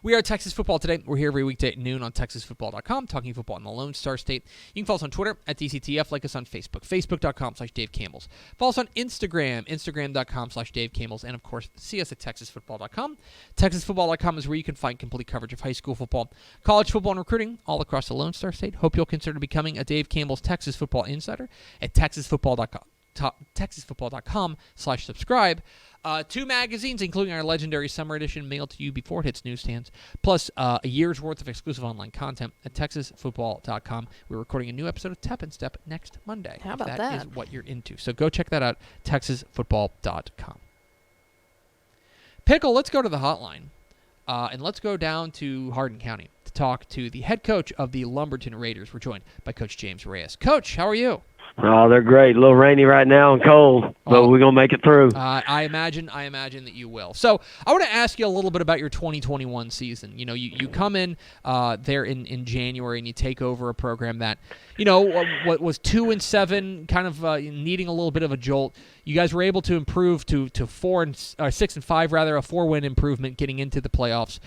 We are Texas Football Today. We're here every weekday at noon on TexasFootball.com, talking football in the Lone Star State. You can follow us on Twitter at DCTF, like us on Facebook, Facebook.com/Dave Campbell's. Follow us on Instagram, Instagram.com/Dave Campbell's, and of course, see us at TexasFootball.com. TexasFootball.com is where you can find complete coverage of high school football, college football, and recruiting all across the Lone Star State. Hope you'll consider becoming a Dave Campbell's Texas Football Insider at TexasFootball.com/subscribe. 2 magazines, including our legendary summer edition, mailed to you before it hits newsstands, plus a year's worth of exclusive online content at TexasFootball.com. We're recording a new episode of Tep and Step next Monday. How about that? That is what you're into. So go check that out, TexasFootball.com. Pickle, let's go to the hotline, and let's go down to Hardin County to talk to the head coach of the Lumberton Raiders. We're joined by Coach James Reyes. Coach, how are you? Oh, they're great. A little rainy right now and cold, but we're going to make it through. I imagine that you will. So I want to ask you a little bit about your 2021 season. You know, you come in there in January and you take over a program that, you know, what was 2-7, kind of needing a little bit of a jolt. You guys were able to improve to 6-5, rather, a 4-win improvement getting into the playoffs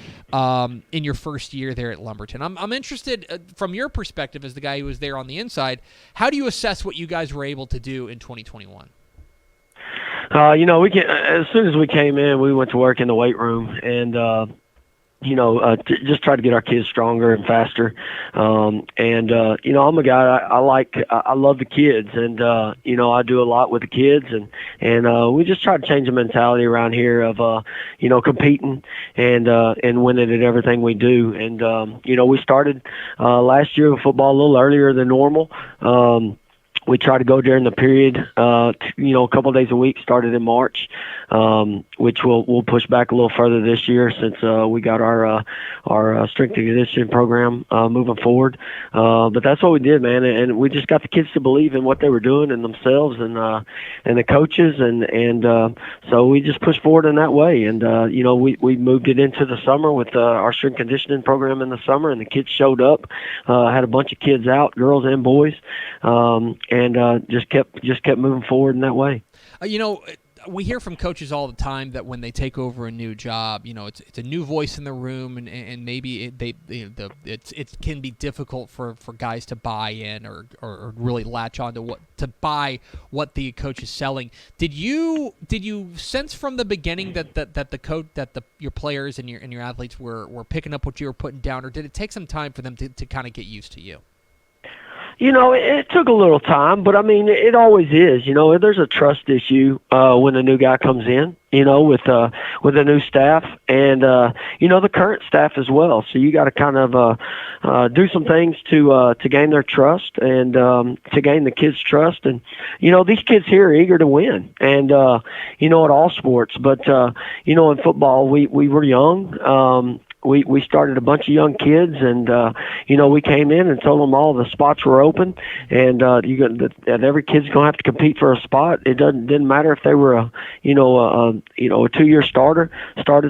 in your first year there at Lumberton. I'm interested from your perspective as the guy who was there on the inside. How do you assess what you guys were able to do in 2021? You know, as soon as we came in, we went to work in the weight room and just try to get our kids stronger and faster. You know, I'm a guy, I love the kids, and, you know, I do a lot with the kids, and we just try to change the mentality around here of, you know, competing and winning at everything we do. And, you know, we started last year with football a little earlier than normal. We try to go during the period, you know, a couple of days a week, started in March, which we'll push back a little further this year since we got our strength and conditioning program moving forward. But that's what we did, man, and we just got the kids to believe in what they were doing and themselves and the coaches, and so we just pushed forward in that way. And you know, we moved it into the summer with our strength conditioning program in the summer, and the kids showed up. Had a bunch of kids out, girls and boys. And just kept moving forward in that way. You know, we hear from coaches all the time that when they take over a new job, you know, it's a new voice in the room, and maybe it can be difficult for guys to buy in or really latch on to buy what the coach is selling. Did you sense from the beginning that your players and your athletes were picking up what you were putting down, or did it take some time for them to kind of get used to you? You know, it took a little time, but I mean, it always is. You know, there's a trust issue when a new guy comes in. You know, with a new staff and you know, the current staff as well. So you got to kind of do some things to gain their trust and to gain the kids' trust. And you know, these kids here are eager to win, and you know, at all sports. But you know, in football, we were young. We started a bunch of young kids, and you know, we came in and told them all the spots were open, and that every kid's going to have to compete for a spot. It didn't matter if they were a 2-year started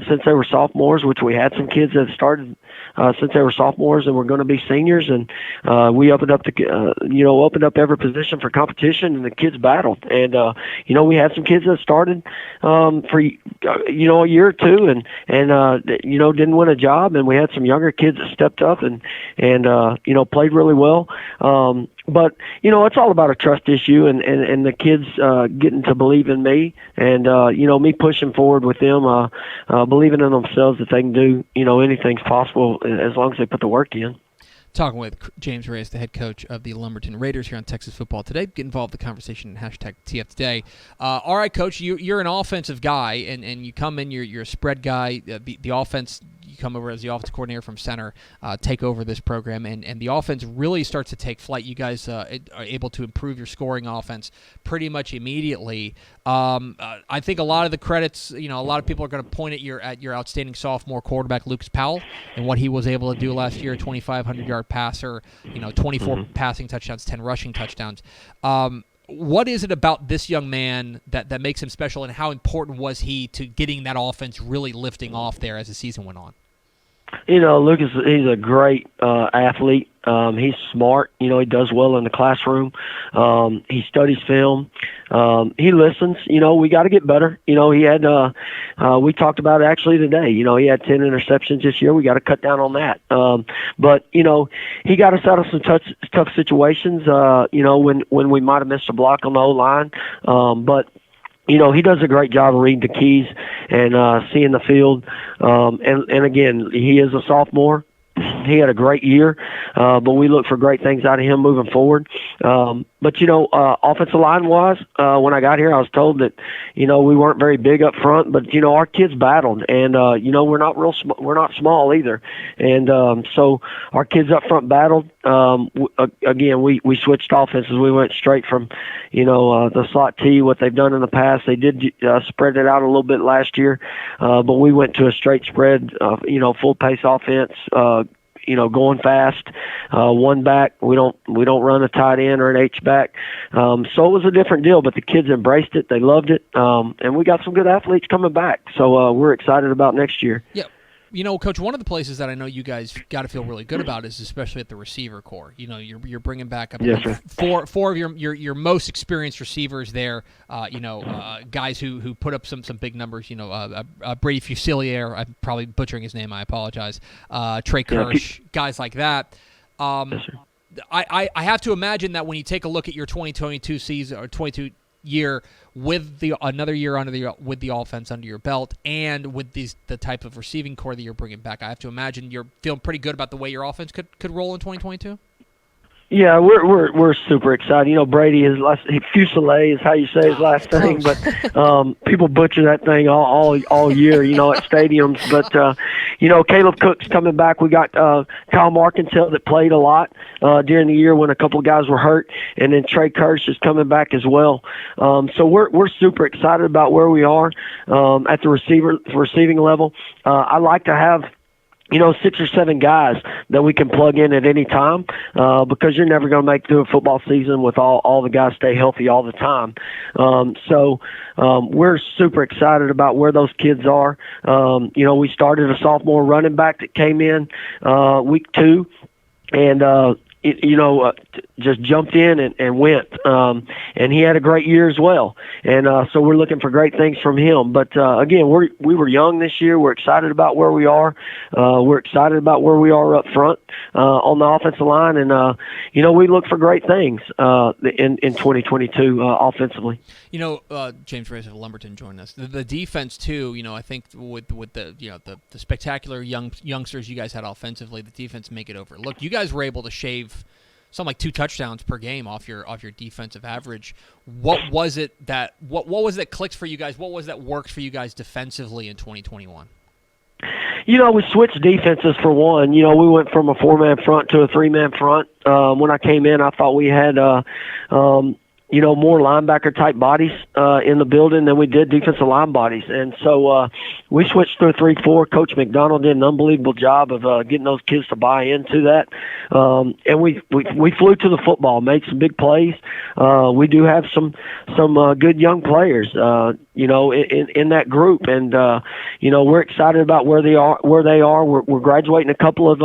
since they were sophomores, which we had some kids that started since they were sophomores and were going to be seniors, and we opened up every position for competition, and the kids battled. And you know, we had some kids that started for you know, a year or two, and you know, didn't win a job, and we had some younger kids that stepped up and you know, played really well. But you know, it's all about a trust issue, and the kids getting to believe in me, and you know, me pushing forward with them, believing in themselves that they can do, you know, anything's possible as long as they put the work in. Talking with James Reyes, the head coach of the Lumberton Raiders here on Texas Football Today. Get involved in the conversation in hashtag TF Today. All right, Coach, you're an offensive guy, and you come in, you're a spread guy. The offense, you come over as the offensive coordinator from center, take over this program, and the offense really starts to take flight. You guys are able to improve your scoring offense pretty much immediately. I think a lot of the credits, you know, a lot of people are going to point at your outstanding sophomore quarterback, Lucas Powell, and what he was able to do last year, 2,500-yard passer, you know, 24 passing touchdowns, 10 rushing touchdowns. What is it about this young man that makes him special, and how important was he to getting that offense really lifting off there as the season went on? Lucas, he's a great athlete. He's smart. He does well in the classroom. He studies film. He listens. We got to get better. He had, we talked about it actually today. He had 10 interceptions this year. We got to cut down on that. But he got us out of some tough situations, when we might have missed a block on the O-line. But he does a great job of reading the keys and seeing the field. And again, he is a sophomore. He had a great year, but we look for great things out of him moving forward. But offensive line wise, when I got here, I was told that we weren't very big up front, but our kids battled, and we're not we're not small either, and so our kids up front battled. Again, we switched offenses. We went straight from the slot T, what they've done in the past. They did spread it out a little bit last year, but we went to a straight spread, full pace offense. Going fast, one back. We don't run a tight end or an H back. So it was a different deal, but the kids embraced it. They loved it, and we got some good athletes coming back. So we're excited about next year. Yeah. Coach, one of the places that I know you guys got to feel really good about is especially at the receiver corps. You're bringing back up four of your most experienced receivers there. Guys who put up some big numbers. Brady Fusilier. I'm probably butchering his name. I apologize. Trey Kirsch, guys like that. Yes, sir. I have to imagine that when you take a look at your 2022 season or 22 year with another year with the offense under your belt and with the type of receiving core that you're bringing back, I have to imagine you're feeling pretty good about the way your offense could roll in 2022. Yeah, we're super excited. Brady Fusilier is how you say his last name, but people butcher that thing all year, at stadiums. But Caleb Cook's coming back. We got Kyle Markintel that played a lot during the year when a couple of guys were hurt, and then Trey Kirsch is coming back as well. So we're super excited about where we are at the receiving level. I like to have 6 or 7 guys that we can plug in at any time because you're never going to make it through a football season with all the guys stay healthy all the time. So we're super excited about where those kids are. We started a sophomore running back that came in week 2 and just jumped in and went. And he had a great year as well. And so we're looking for great things from him. But, again, we were young this year. We're excited about where we are. We're excited about where we are up front on the offensive line. And, we look for great things in 2022 offensively. James Reyes of Lumberton joined us. The defense, too, I think with the spectacular youngsters you guys had offensively, the defense make it overlooked. You guys were able to shave something like 2 touchdowns per game off your defensive average. What was it that clicked for you guys? What was that worked for you guys defensively in 2021? We switched defenses for one. We went from a 4-man front to a 3-man front. When I came in, I thought we had more linebacker-type bodies in the building than we did defensive line bodies. And so we switched to a 3-4. Coach McDonald did an unbelievable job of getting those kids to buy into that. And we flew to the football, made some big plays. We do have some good young players, in that group. And, we're excited about where they are. We're graduating a couple of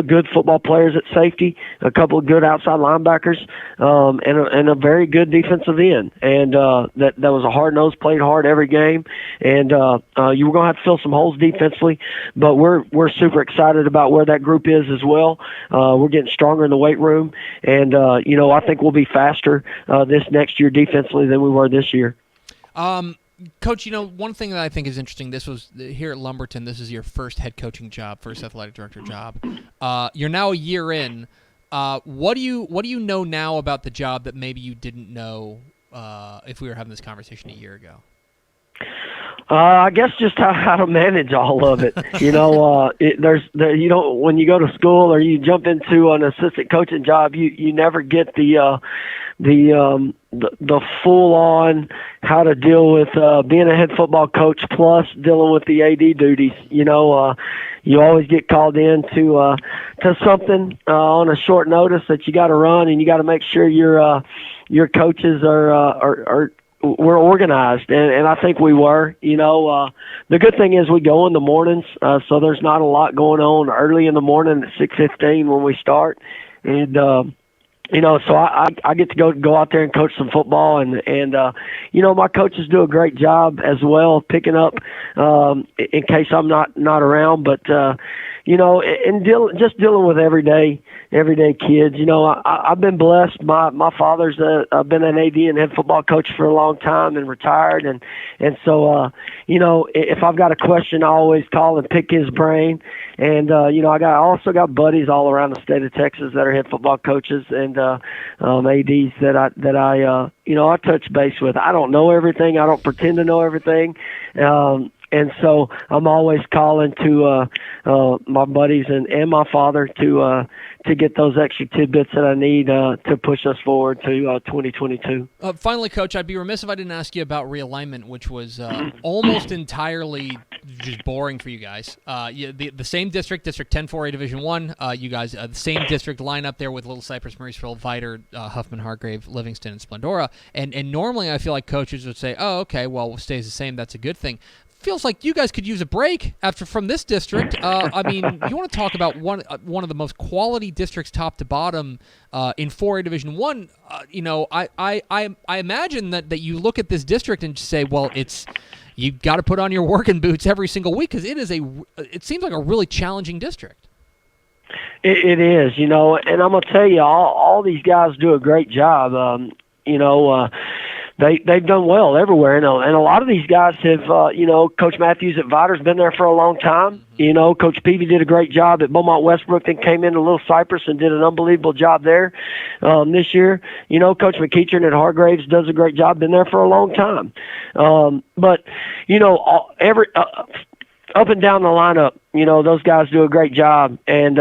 good football players at safety, a couple of good outside linebackers, and a very good defensive end. And that was a hard nose, played hard every game. And you were going to have to fill some holes defensively, but we're super excited about where that group is as well. We're getting stronger in the weight room, and I think we'll be faster this next year defensively than we were this year. Coach, one thing that I think is interesting, this was here at Lumberton, this is your first head coaching job, first athletic director job. You're now a year in. What do you know now about the job that maybe you didn't know if we were having this conversation a year ago? I guess just how to manage all of it. When you go to school or you jump into an assistant coaching job, you never get the full on how to deal with being a head football coach plus dealing with the AD duties. You always get called in to something on a short notice that you got to run, and you got to make sure your coaches are we're organized, and I think we were. The good thing is we go in the mornings, so there's not a lot going on early in the morning at 6:15 when we start, and so I get to go out there and coach some football, and my coaches do a great job as well picking up in case I'm not around, but and just dealing with everyday kids. I've been blessed. My father's been an AD and head football coach for a long time and retired, and so if I've got a question, I always call and pick his brain. And I also got buddies all around the state of Texas that are head football coaches and ADs that I touch base with. I don't know everything. I don't pretend to know everything. And so I'm always calling to my buddies and my father to get those extra tidbits that I need to push us forward to 2022. Finally, Coach, I'd be remiss if I didn't ask you about realignment, which was almost entirely just boring for you guys. The same district 10-4A Division I. You guys, the same district line up there with Little Cypress, Murrysville, Vidor, Huffman, Hargrave, Livingston, and Splendora. And normally I feel like coaches would say, oh, okay, well, it stays the same. That's a good thing. Feels like you guys could use a break from this district. I mean, you want to talk about one of the most quality districts, top to bottom, in 4A Division I. I imagine that you look at this district and just say, well, you've got to put on your working boots every single week because it seems like a really challenging district. It is, and I'm gonna tell you, all these guys do a great job. They've done well everywhere, and a lot of these guys have, Coach Matthews at Vidor's been there for a long time. Mm-hmm. Coach Peavy did a great job at Beaumont Westbrook, then came into Little Cypress and did an unbelievable job there this year. Coach McEachern at Hargraves does a great job, been there for a long time. But up and down the lineup, those guys do a great job, and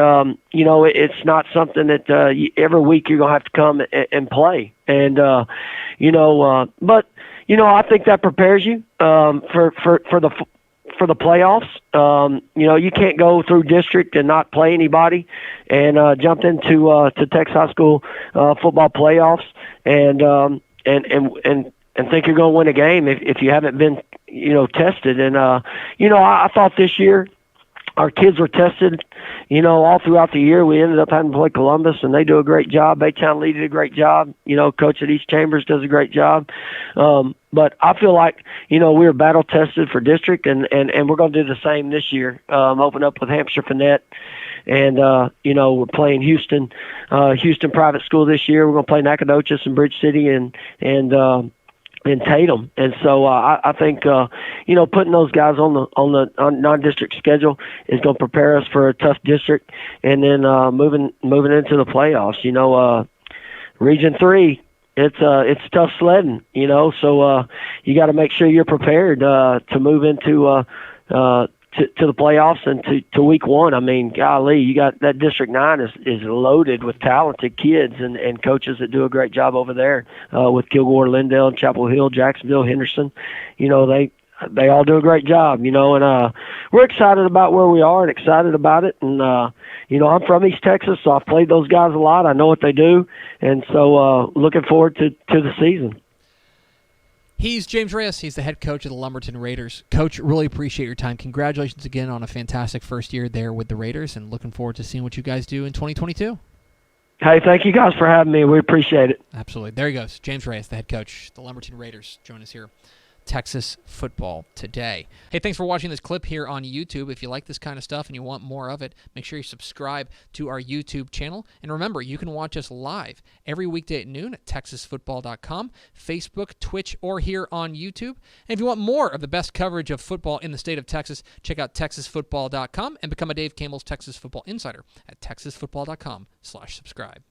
it's not something that every week you're gonna have to come and play, and but I think that prepares you for the playoffs. You can't go through district and not play anybody, and jump into to Texas high school football playoffs, and think you're going to win a game if you haven't been tested. And I thought this year our kids were tested all throughout the year. We ended up having to play Columbus, and they do a great job. Baytown Lee did a great job. Coach at East Chambers does a great job. But I feel like we were battle tested for district, and we're going to do the same this year. Open up with Hampshire Finette. And, we're playing Houston Private School this year. We're going to play Nacogdoches and Bridge City and Tatum. And so I think putting those guys on the non-district schedule is going to prepare us for a tough district, and then moving into the playoffs. Region 3, it's tough sledding. So you got to make sure you're prepared to move into to the playoffs and to week 1. I mean, golly, you got that District 9 is loaded with talented kids and coaches that do a great job over there with Kilgore, Lindale, Chapel Hill, Jacksonville, Henderson. They all do a great job, and we're excited about where we are and excited about it. And, I'm from East Texas, so I've played those guys a lot. I know what they do. And so looking forward to the season. He's James Reyes. He's the head coach of the Lumberton Raiders. Coach, really appreciate your time. Congratulations again on a fantastic first year there with the Raiders, and looking forward to seeing what you guys do in 2022. Hey, thank you guys for having me. We appreciate it. Absolutely. There he goes. James Reyes, the head coach, the Lumberton Raiders, join us here. Texas Football Today. Hey, thanks for watching this clip here on YouTube. If you like this kind of stuff and you want more of it, make sure you subscribe to our YouTube channel. And remember, you can watch us live every weekday at noon at TexasFootball.com, Facebook, Twitch, or here on YouTube. And if you want more of the best coverage of football in the state of Texas, check out TexasFootball.com and become a Dave Campbell's Texas Football Insider at TexasFootball.com/subscribe.